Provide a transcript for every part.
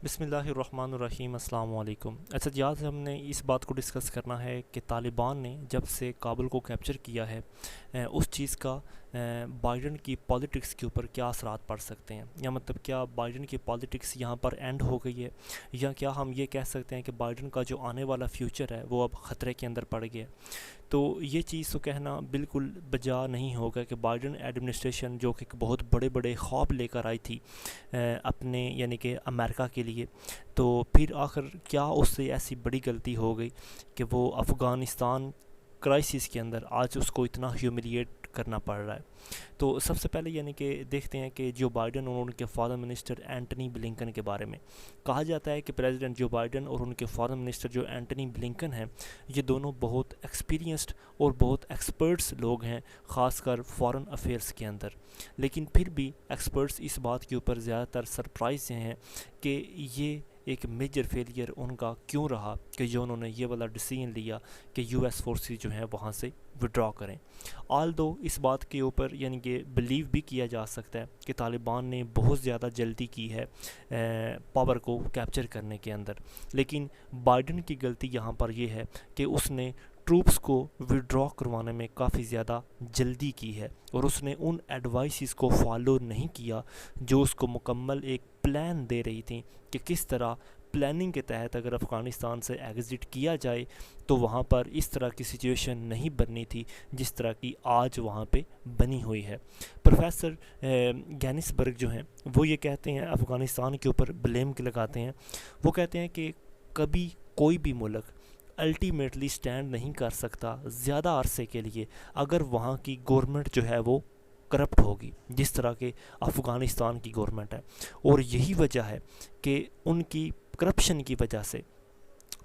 بسم اللہ الرحمن الرحیم، السلام علیکم۔ اچھا جی، آج ہم نے اس بات کو ڈسکس کرنا ہے کہ طالبان نے جب سے کابل کو کیپچر کیا ہے اس چیز کا بائیڈن کی پالیٹکس کے اوپر کیا اثرات پڑ سکتے ہیں، یا مطلب کیا بائیڈن کی پالیٹکس یہاں پر اینڈ ہو گئی ہے، یا کیا ہم یہ کہہ سکتے ہیں کہ بائیڈن کا جو آنے والا فیوچر ہے وہ اب خطرے کے اندر پڑ گیا۔ تو یہ چیز تو کہنا بالکل بجا نہیں ہوگا کہ بائیڈن ایڈمنسٹریشن جو کہ بہت بڑے بڑے خواب لے کر آئی تھی اپنے یعنی کہ امریکہ کے لیے، تو پھر آخر کیا اس سے ایسی بڑی غلطی ہو گئی کہ وہ افغانستان کرائسس کے اندر آج اس کو اتنا ہیوملیٹ کرنا پڑ رہا ہے۔ تو سب سے پہلے یعنی کہ دیکھتے ہیں کہ جو بائیڈن اور ان کے فارن منسٹر اینٹنی بلنکن کے بارے میں کہا جاتا ہے کہ پریزیڈنٹ جو بائیڈن اور ان کے فارن منسٹر جو اینٹنی بلنکن ہیں، یہ دونوں بہت ایکسپیرینسڈ اور بہت ایکسپرٹس لوگ ہیں، خاص کر فارن افیئرس کے اندر۔ لیکن پھر بھی ایکسپرٹس اس بات کے اوپر زیادہ تر سرپرائز ہیں کہ یہ ایک میجر فیلئر ان کا کیوں رہا کہ جو انہوں نے یہ والا ڈیسیژن لیا کہ یو ایس فورسز جو ہیں وہاں سے وڈرا کریں۔ آل دو اس بات کے اوپر یعنی کہ بلیو بھی کیا جا سکتا ہے کہ طالبان نے بہت زیادہ جلدی کی ہے پاور کو کیپچر کرنے کے اندر، لیکن بائیڈن کی غلطی یہاں پر یہ ہے کہ اس نے ٹروپس کو وڈرا کروانے میں کافی زیادہ جلدی کی ہے، اور اس نے ان ایڈوائسز کو فالو نہیں کیا جو اس کو مکمل ایک پلان دے رہی تھیں کہ کس طرح پلاننگ کے تحت اگر افغانستان سے ایگزٹ کیا جائے تو وہاں پر اس طرح کی سچویشن نہیں بننی تھی جس طرح کی آج وہاں پہ بنی ہوئی ہے۔ پروفیسر گینسبرگ جو ہیں وہ یہ کہتے ہیں، افغانستان کے اوپر بلیم لگاتے ہیں، وہ کہتے ہیں کہ کبھی کوئی بھی ملک الٹیمیٹلی سٹینڈ نہیں کر سکتا زیادہ عرصے کے لیے اگر وہاں کی گورنمنٹ جو ہے وہ کرپٹ ہوگی، جس طرح کہ افغانستان کی گورنمنٹ ہے، اور یہی وجہ ہے کہ ان کی کرپشن کی وجہ سے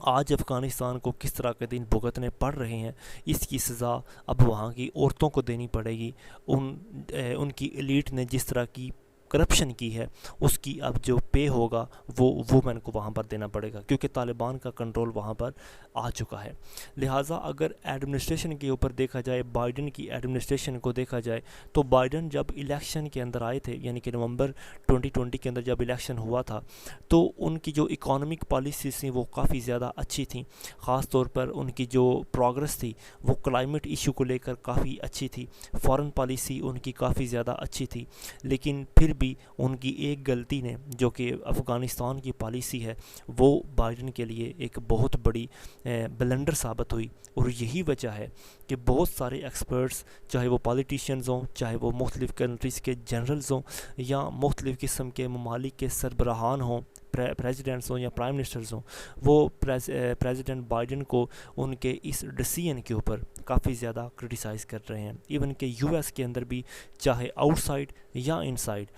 آج افغانستان کو کس طرح کے دن بھگتنے پڑ رہے ہیں۔ اس کی سزا اب وہاں کی عورتوں کو دینی پڑے گی۔ ان کی ایلیٹ نے جس طرح کی کرپشن کی ہے اس کی اب جو پے ہوگا وہ وومن کو وہاں پر دینا پڑے گا، کیونکہ طالبان کا کنٹرول وہاں پر آ چکا ہے۔ لہٰذا اگر ایڈمنسٹریشن کے اوپر دیکھا جائے، بائیڈن کی ایڈمنسٹریشن کو دیکھا جائے، تو بائیڈن جب الیکشن کے اندر آئے تھے، یعنی کہ نومبر 2020 کے اندر جب الیکشن ہوا تھا، تو ان کی جو اکانومک پالیسیز تھیں وہ کافی زیادہ اچھی تھیں، خاص طور پر ان کی جو پروگرس تھی وہ کلائمیٹ ایشو کو لے کر کافی اچھی تھی، فارن پالیسی ان کی کافی زیادہ اچھی تھی۔ لیکن پھر بھی ان کی ایک غلطی نے جو کہ افغانستان کی پالیسی ہے وہ بائیڈن کے لیے ایک بہت بڑی بلنڈر ثابت ہوئی، اور یہی وجہ ہے کہ بہت سارے ایکسپرٹس، چاہے وہ پالیٹیشینز ہوں، چاہے وہ مختلف کنٹریز کے جنرلز ہوں، یا مختلف قسم کے ممالک کے سربراہان ہوں، پریزیڈنٹس ہوں یا پرائم منسٹرز ہوں، وہ پریزیڈنٹ بائیڈن کو ان کے اس ڈیسیژن کے اوپر کافی زیادہ کرٹیسائز کر رہے ہیں۔ ایون کہ یو ایس کے اندر بھی، چاہے آؤٹ سائڈ یا ان سائڈ،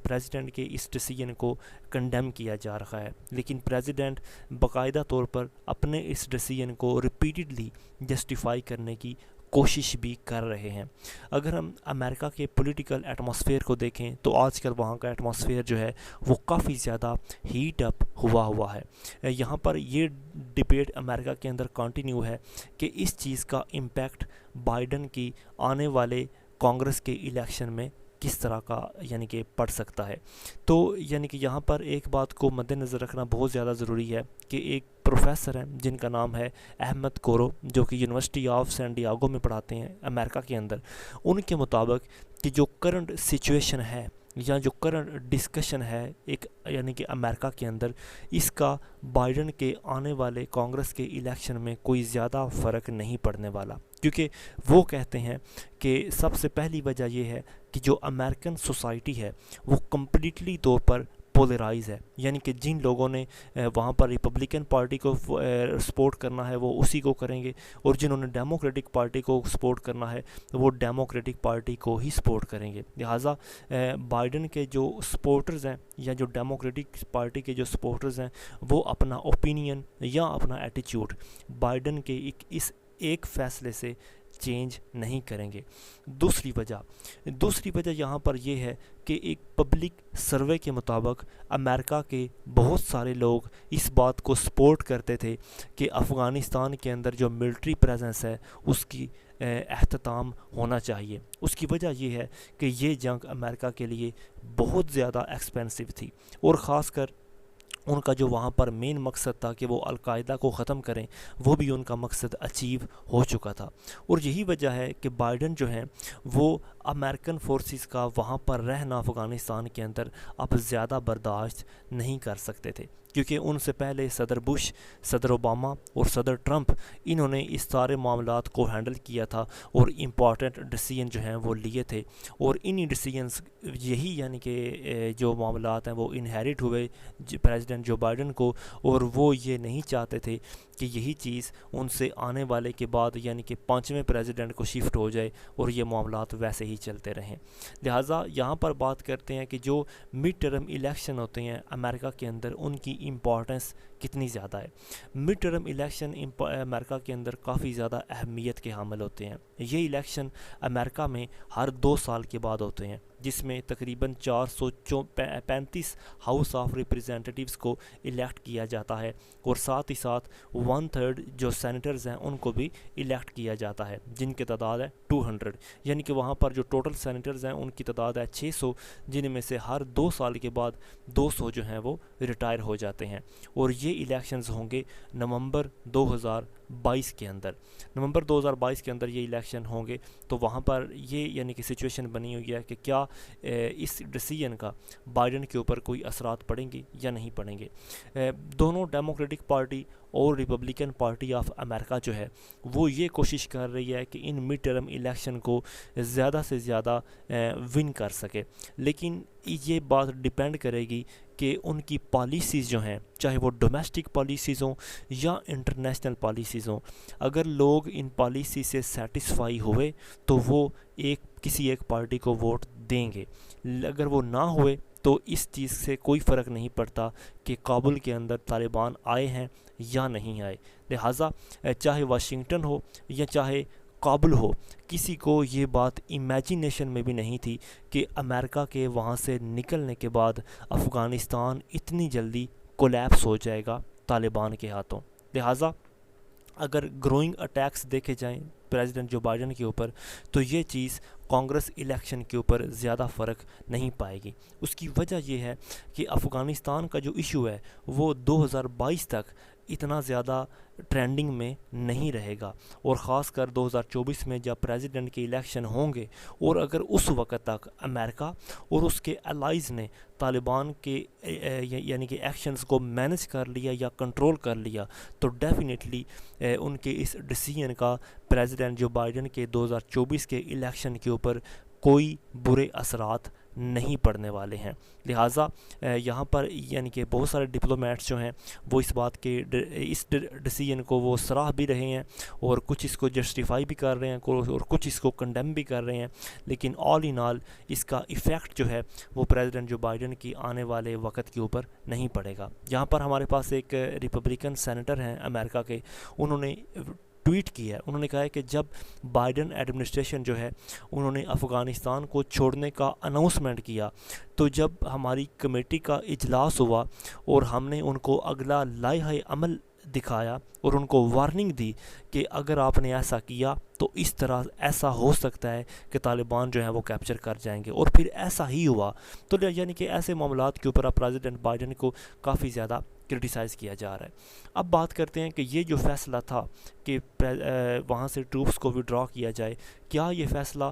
پریزیڈنٹ کے اس ڈیسیژن کو کنڈیم کیا جا رہا ہے، لیکن پریزیڈنٹ باقاعدہ طور پر اپنے اس ڈیسیژن کو ریپیٹڈلی جسٹیفائی کرنے کی کوشش بھی کر رہے ہیں۔ اگر ہم امریکہ کے پولیٹیکل ایٹماسفیئر کو دیکھیں تو آج کل وہاں کا ایٹماسفیئر جو ہے وہ کافی زیادہ ہیٹ اپ ہوا ہے۔ یہاں پر یہ ڈبیٹ امریکہ کے اندر کنٹینیو ہے کہ اس چیز کا امپیکٹ بائیڈن کی آنے والے کانگریس کے الیکشن میں کس طرح کا یعنی کہ پڑ سکتا ہے۔ تو یعنی کہ یہاں پر ایک بات کو مد نظر رکھنا بہت زیادہ ضروری ہے کہ ایک پروفیسر ہیں جن کا نام ہے احمد کورو، جو کہ یونیورسٹی آف سین ڈیاگو میں پڑھاتے ہیں امریکہ کے اندر، ان کے مطابق کہ جو کرنٹ سچویشن ہے یا جو کرنٹ ڈسکشن ہے ایک یعنی کہ امریکہ کے اندر، اس کا بائیڈن کے آنے والے کانگریس کے الیکشن میں کوئی زیادہ فرق نہیں پڑنے والا، کیونکہ وہ کہتے ہیں کہ سب سے پہلی وجہ یہ ہے کہ جو امریکن سوسائٹی ہے وہ کمپلیٹلی طور پر پولرائز ہے، یعنی کہ جن لوگوں نے وہاں پر ریپبلکن پارٹی کو سپورٹ کرنا ہے وہ اسی کو کریں گے، اور جنہوں نے ڈیموکریٹک پارٹی کو سپورٹ کرنا ہے وہ ڈیموکریٹک پارٹی کو ہی سپورٹ کریں گے۔ لہٰذا بائیڈن کے جو سپورٹرز ہیں یا جو ڈیموکریٹک پارٹی کے جو سپورٹرز ہیں وہ اپنا اوپینین یا اپنا ایٹیچیوڈ بائیڈن کے اس ایک فیصلے سے چینج نہیں کریں گے۔ دوسری وجہ یہاں پر یہ ہے کہ ایک پبلک سروے کے مطابق امریکہ کے بہت سارے لوگ اس بات کو سپورٹ کرتے تھے کہ افغانستان کے اندر جو ملٹری پریزنس ہے اس کی اختتام ہونا چاہیے۔ اس کی وجہ یہ ہے کہ یہ جنگ امریکہ کے لیے بہت زیادہ ایکسپینسو تھی، اور خاص کر ان کا جو وہاں پر مین مقصد تھا کہ وہ القاعدہ کو ختم کریں، وہ بھی ان کا مقصد اچیو ہو چکا تھا۔ اور یہی وجہ ہے کہ بائیڈن جو ہیں وہ امریکن فورسز کا وہاں پر رہنا افغانستان کے اندر اب زیادہ برداشت نہیں کر سکتے تھے، کیونکہ ان سے پہلے صدر بش، صدر اوباما اور صدر ٹرمپ انہوں نے اس سارے معاملات کو ہینڈل کیا تھا اور امپورٹنٹ ڈیسیجن جو ہیں وہ لیے تھے، اور انہی ڈیسیجنس یہی یعنی کہ جو معاملات ہیں وہ انہیریٹ ہوئے پریزیڈنٹ جو بائیڈن کو، اور وہ یہ نہیں چاہتے تھے کہ یہی چیز ان سے آنے والے کے بعد یعنی کہ 5ویں پریزیڈنٹ کو شفٹ ہو جائے اور یہ معاملات ویسے ہی چلتے رہیں۔ لہٰذا یہاں پر بات کرتے ہیں کہ جو مڈ ٹرم الیکشن ہوتے ہیں امریکہ کے اندر ان کی امپورٹنس کتنی زیادہ ہے۔ مڈ ٹرم الیکشن امریکہ کے اندر کافی زیادہ اہمیت کے حامل ہوتے ہیں۔ یہ الیکشن امریکہ میں ہر 2 سال کے بعد ہوتے ہیں، جس میں تقریباً 435 ہاؤس آف ریپریزنٹیٹیوز کو الیکٹ کیا جاتا ہے، اور ساتھ ہی ساتھ 1/3 جو سینیٹرز ہیں ان کو بھی الیکٹ کیا جاتا ہے، جن کی تعداد ہے 200، یعنی کہ وہاں پر جو ٹوٹل سینیٹرز ہیں ان کی تعداد ہے 600، جن میں سے ہر 2 سال کے بعد 200 جو ہیں وہ ریٹائر ہو جاتے ہیں۔ اور یہ الیکشنز ہوں گے نومبر 2022 کے اندر، نومبر 2022 کے اندر یہ الیکشن ہوں گے۔ تو وہاں پر یہ یعنی کہ سچویشن بنی ہوئی ہے کہ کیا اس ڈیسیجن کا بائیڈن کے اوپر کوئی اثرات پڑیں گے یا نہیں پڑیں گے۔ دونوں ڈیموکریٹک پارٹی اور ریپبلکن پارٹی آف امریکہ جو ہے وہ یہ کوشش کر رہی ہے کہ ان مڈ ٹرم الیکشن کو زیادہ سے زیادہ ون کر سکے، لیکن یہ بات ڈیپینڈ کرے گی کہ ان کی پالیسیز جو ہیں، چاہے وہ ڈومیسٹک پالیسیز ہوں یا انٹرنیشنل پالیسیز ہوں، اگر لوگ ان پالیسی سے سیٹسفائی ہوئے تو وہ کسی ایک پارٹی کو ووٹ دیں گے، اگر وہ نہ ہوئے تو اس چیز سے کوئی فرق نہیں پڑتا کہ کابل کے اندر طالبان آئے ہیں یا نہیں آئے۔ لہٰذا چاہے واشنگٹن ہو یا چاہے کابل ہو، کسی کو یہ بات امیجینیشن میں بھی نہیں تھی کہ امریکہ کے وہاں سے نکلنے کے بعد افغانستان اتنی جلدی کولیپس ہو جائے گا طالبان کے ہاتھوں۔ لہٰذا اگر گروئنگ اٹیکس دیکھے جائیں پریزیڈنٹ جو بائیڈن کے اوپر، تو یہ چیز کانگریس الیکشن کے اوپر زیادہ فرق نہیں پائے گی۔ اس کی وجہ یہ ہے کہ افغانستان کا جو ایشو ہے وہ 2022 تک اتنا زیادہ ٹرینڈنگ میں نہیں رہے گا، اور خاص کر 2024 میں جب پریزیڈنٹ کے الیکشن ہوں گے، اور اگر اس وقت تک امریکہ اور اس کے الائز نے طالبان کے یعنی کہ ایکشنز کو مینج کر لیا یا کنٹرول کر لیا، تو ڈیفینیٹلی ان کے اس ڈیسیجن کا پریزیڈنٹ جو بائیڈن کے 2024 کے الیکشن کے اوپر کوئی برے اثرات نہیں پڑنے والے ہیں۔ لہٰذا یہاں پر یعنی کہ بہت سارے ڈپلومیٹس جو ہیں وہ اس بات کے اس ڈیسیجن کو وہ سراہ بھی رہے ہیں، اور کچھ اس کو جسٹیفائی بھی کر رہے ہیں اور کچھ اس کو کنڈیم بھی کر رہے ہیں، لیکن آل ان آل اس کا ایفیکٹ جو ہے وہ پریزیڈنٹ جو بائیڈن کی آنے والے وقت کے اوپر نہیں پڑے گا۔ یہاں پر ہمارے پاس ایک ریپبلکن سینیٹر ہیں امریکہ کے، انہوں نے ٹویٹ کیا ہے، انہوں نے کہا ہے کہ جب بائیڈن ایڈمنسٹریشن جو ہے انہوں نے افغانستان کو چھوڑنے کا اناؤنسمنٹ کیا، تو جب ہماری کمیٹی کا اجلاس ہوا اور ہم نے ان کو اگلا لائحہ عمل دکھایا اور ان کو وارننگ دی کہ اگر آپ نے ایسا کیا تو اس طرح ایسا ہو سکتا ہے کہ طالبان جو ہیں وہ کیپچر کر جائیں گے، اور پھر ایسا ہی ہوا۔ تو یعنی کہ ایسے معاملات کے اوپر اب پریزیڈنٹ بائیڈن کو کافی زیادہ کرٹیسائز کیا جا رہا ہے۔ اب بات کرتے ہیں کہ یہ جو فیصلہ تھا کہ وہاں سے ٹروپس کو وڈرا کیا جائے، کیا یہ فیصلہ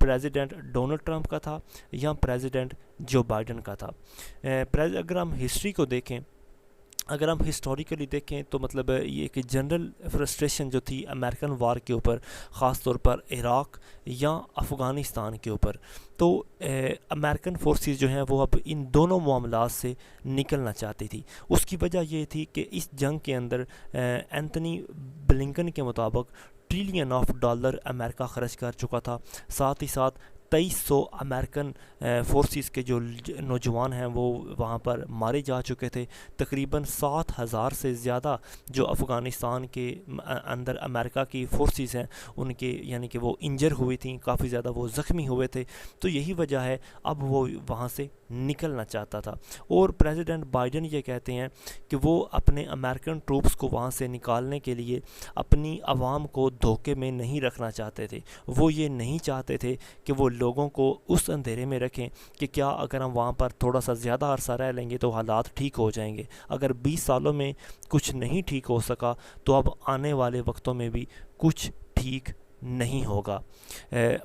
پریزیڈنٹ ڈونلڈ ٹرمپ کا تھا یا پریزیڈنٹ جو بائیڈن کا تھا؟ اگر ہم ہسٹری کو دیکھیں، اگر ہم ہسٹوریکلی دیکھیں تو مطلب یہ کہ جنرل فرسٹریشن جو تھی امریکن وار کے اوپر، خاص طور پر عراق یا افغانستان کے اوپر، تو امریکن فورسز جو ہیں وہ اب ان دونوں معاملات سے نکلنا چاہتی تھی۔ اس کی وجہ یہ تھی کہ اس جنگ کے اندر اینتھنی بلنکن کے مطابق $1 ٹریلین امریکہ خرچ کر چکا تھا، ساتھ ہی ساتھ 2300 امریکن فورسز کے جو نوجوان ہیں وہ وہاں پر مارے جا چکے تھے، تقریباً 7000 سے زیادہ جو افغانستان کے اندر امریکہ کی فورسز ہیں ان کے یعنی کہ وہ انجر ہوئی تھیں، کافی زیادہ وہ زخمی ہوئے تھے۔ تو یہی وجہ ہے اب وہ وہاں سے نکلنا چاہتا تھا. اور پریزیڈنٹ بائیڈن یہ کہتے ہیں کہ وہ اپنے امریکن ٹروپس کو وہاں سے نکالنے کے لیے اپنی عوام کو دھوکے میں نہیں رکھنا چاہتے تھے. وہ یہ نہیں چاہتے تھے کہ وہ لوگوں کو اس اندھیرے میں رکھیں کہ کیا اگر ہم وہاں پر تھوڑا سا زیادہ عرصہ رہ لیں گے تو حالات ٹھیک ہو جائیں گے. اگر 20 سالوں میں کچھ نہیں ٹھیک ہو سکا تو اب آنے والے وقتوں میں بھی کچھ ٹھیک نہیں ہوگا.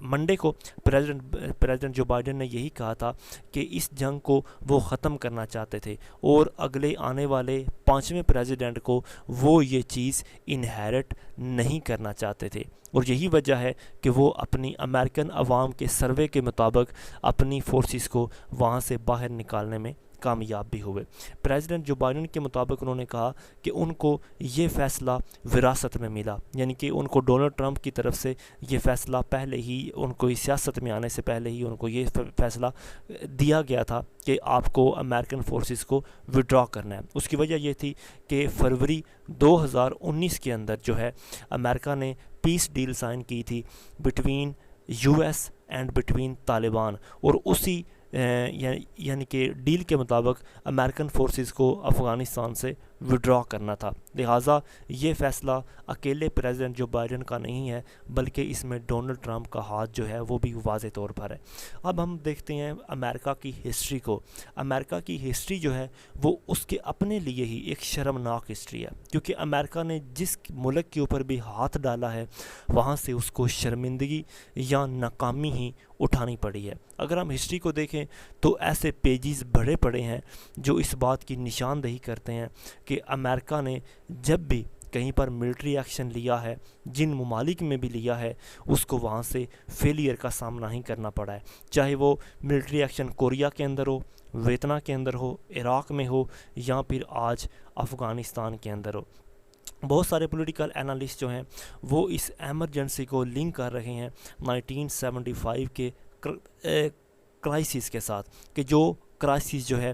منڈے کو پریزیڈنٹ جو بائیڈن نے یہی کہا تھا کہ اس جنگ کو وہ ختم کرنا چاہتے تھے اور اگلے آنے والے 5ویں پریزیڈنٹ کو وہ یہ چیز انہیرٹ نہیں کرنا چاہتے تھے. اور یہی وجہ ہے کہ وہ اپنی امریکن عوام کے سروے کے مطابق اپنی فورسز کو وہاں سے باہر نکالنے میں کامیاب بھی ہوئے. پریزیڈنٹ جو بائیڈن کے مطابق انہوں نے کہا کہ ان کو یہ فیصلہ وراثت میں ملا, یعنی کہ ان کو ڈونلڈ ٹرمپ کی طرف سے یہ فیصلہ پہلے ہی, ان کو اس سیاست میں آنے سے پہلے ہی ان کو یہ فیصلہ دیا گیا تھا کہ آپ کو امریکن فورسز کو وڈرا کرنا ہے. اس کی وجہ یہ تھی کہ فروری 2019 کے اندر جو ہے امریکہ نے پیس ڈیل سائن کی تھی between U S and between Taliban, اور اسی یعنی کہ ڈیل کے مطابق امریکن فورسز کو افغانستان سے وڈرا کرنا تھا. لہٰذا یہ فیصلہ اکیلے پریزیڈنٹ جو بائیڈن کا نہیں ہے بلکہ اس میں ڈونلڈ ٹرمپ کا ہاتھ جو ہے وہ بھی واضح طور پر ہے. اب ہم دیکھتے ہیں امریکہ کی ہسٹری کو. امریکہ کی ہسٹری جو ہے وہ اس کے اپنے لیے ہی ایک شرمناک ہسٹری ہے, کیونکہ امریکہ نے جس ملک کے اوپر بھی ہاتھ ڈالا ہے وہاں سے اس کو شرمندگی یا ناکامی ہی اٹھانی پڑی ہے. اگر ہم ہسٹری کو دیکھیں تو ایسے پیجز بڑے پڑے ہیں جو اس بات کی نشاندہی کرتے ہیں کہ امریکہ نے جب بھی کہیں پر ملٹری ایکشن لیا ہے, جن ممالک میں بھی لیا ہے, اس کو وہاں سے فیلئر کا سامنا ہی کرنا پڑا ہے. چاہے وہ ملٹری ایکشن کوریا کے اندر ہو, ویتنا کے اندر ہو, عراق میں ہو, یا پھر آج افغانستان کے اندر ہو. بہت سارے پولیٹیکل انالسٹ جو ہیں وہ اس ایمرجنسی کو لنک کر رہے ہیں 1975 کے کرائسس کے ساتھ, کہ جو کرائسس جو ہے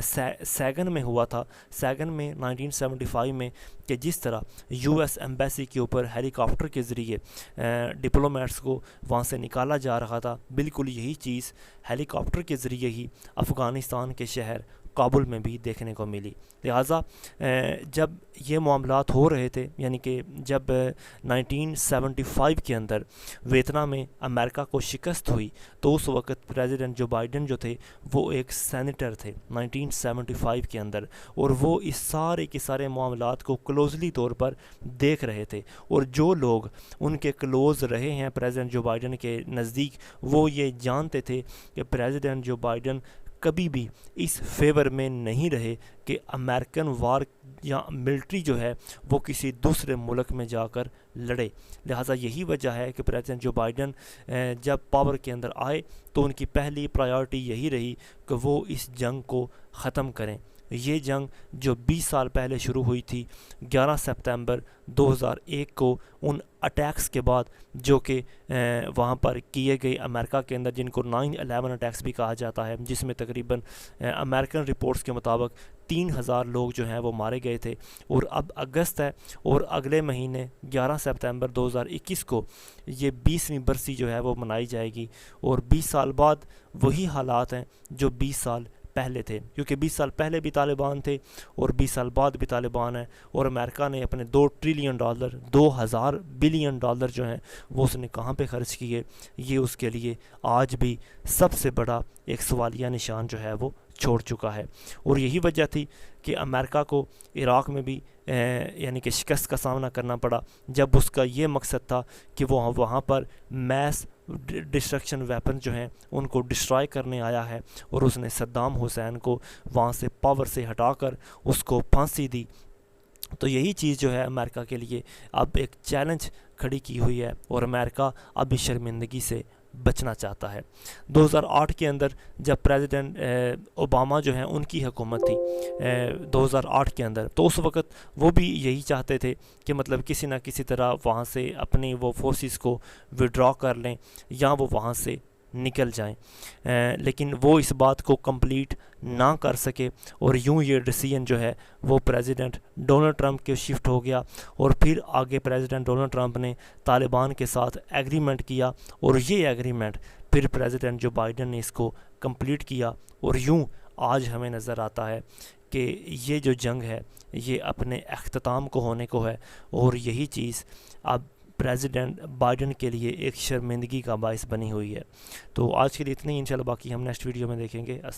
سیگن میں ہوا تھا. سیگن میں 1975 میں کہ جس طرح یو ایس ایمبیسی کے اوپر ہیلی کاپٹر کے ذریعے ڈپلومیٹس کو وہاں سے نکالا جا رہا تھا, بالکل یہی چیز ہیلی کاپٹر کے ذریعے ہی افغانستان کے شہر کابل میں بھی دیکھنے کو ملی. لہٰذا جب یہ معاملات ہو رہے تھے, یعنی کہ جب 1975 کے اندر ویتنا میں امریکہ کو شکست ہوئی, تو اس وقت پریزیڈنٹ جو بائیڈن جو تھے وہ ایک سینیٹر تھے 1975 کے اندر, اور وہ اس سارے کے سارے معاملات کو کلوزلی طور پر دیکھ رہے تھے. اور جو لوگ ان کے کلوز رہے ہیں پریزیڈنٹ جو بائیڈن کے نزدیک, وہ یہ جانتے تھے کہ پریزیڈنٹ جو بائیڈن کبھی بھی اس فیور میں نہیں رہے کہ امریکن وار یا ملٹری جو ہے وہ کسی دوسرے ملک میں جا کر لڑے. لہٰذا یہی وجہ ہے کہ پریزیڈنٹ جو بائیڈن جب پاور کے اندر آئے تو ان کی پہلی پرائیورٹی یہی رہی کہ وہ اس جنگ کو ختم کریں. یہ جنگ جو 20 سال پہلے شروع ہوئی تھی 11 سپتمبر 2001 کو, ان اٹیکس کے بعد جو کہ وہاں پر کیے گئے امریکہ کے اندر, جن کو 9/11 اٹیکس بھی کہا جاتا ہے, جس میں تقریباً امریکن رپورٹس کے مطابق 3000 لوگ جو ہیں وہ مارے گئے تھے. اور اب اگست ہے اور اگلے مہینے 11 سپتمبر 2021 کو یہ 20ویں برسی جو ہے وہ منائی جائے گی, اور 20 سال بعد وہی حالات ہیں جو 20 سال پہلے تھے, کیونکہ 20 سال پہلے بھی طالبان تھے اور 20 سال بعد بھی طالبان ہیں. اور امریکہ نے اپنے $2 ٹریلین 2000 بلین ڈالر جو ہیں وہ اس نے کہاں پہ خرچ کیے, یہ اس کے لیے آج بھی سب سے بڑا ایک سوالیہ نشان جو ہے وہ چھوڑ چکا ہے. اور یہی وجہ تھی کہ امریکہ کو عراق میں بھی یعنی کہ شکست کا سامنا کرنا پڑا, جب اس کا یہ مقصد تھا کہ وہ وہاں پر میس ڈسٹرکشن ویپن جو ہیں ان کو ڈسٹرائے کرنے آیا ہے, اور اس نے صدام حسین کو وہاں سے پاور سے ہٹا کر اس کو پھانسی دی. تو یہی چیز جو ہے امریکہ کے لیے اب ایک چیلنج کھڑی کی ہوئی ہے, اور امریکہ اب اس شرمندگی سے بچنا چاہتا ہے. 2008 کے اندر جب پریزیڈنٹ اوباما جو ہیں ان کی حکومت تھی 2008 کے اندر, تو اس وقت وہ بھی یہی چاہتے تھے کہ مطلب کسی نہ کسی طرح وہاں سے اپنی وہ فورسز کو وڈرا کر لیں یا وہ وہاں سے نکل جائیں, لیکن وہ اس بات کو کمپلیٹ نہ کر سکے, اور یوں یہ ڈیسیژن جو ہے وہ پریزیڈنٹ ڈونلڈ ٹرمپ کے شفٹ ہو گیا. اور پھر آگے پریزیڈنٹ ڈونلڈ ٹرمپ نے طالبان کے ساتھ ایگریمنٹ کیا, اور یہ ایگریمنٹ پھر پریزیڈنٹ جو بائیڈن نے اس کو کمپلیٹ کیا، اور یوں آج ہمیں نظر آتا ہے کہ یہ جو جنگ ہے یہ اپنے اختتام کو ہونے کو ہے، اور یہی چیز اب پریزیڈنٹ بائیڈن کے لیے ایک شرمندگی کا باعث بنی ہوئی ہے۔ تو آج کے لیے اتنی، انشاءاللہ باقی ہم نیکسٹ ویڈیو میں دیکھیں گے۔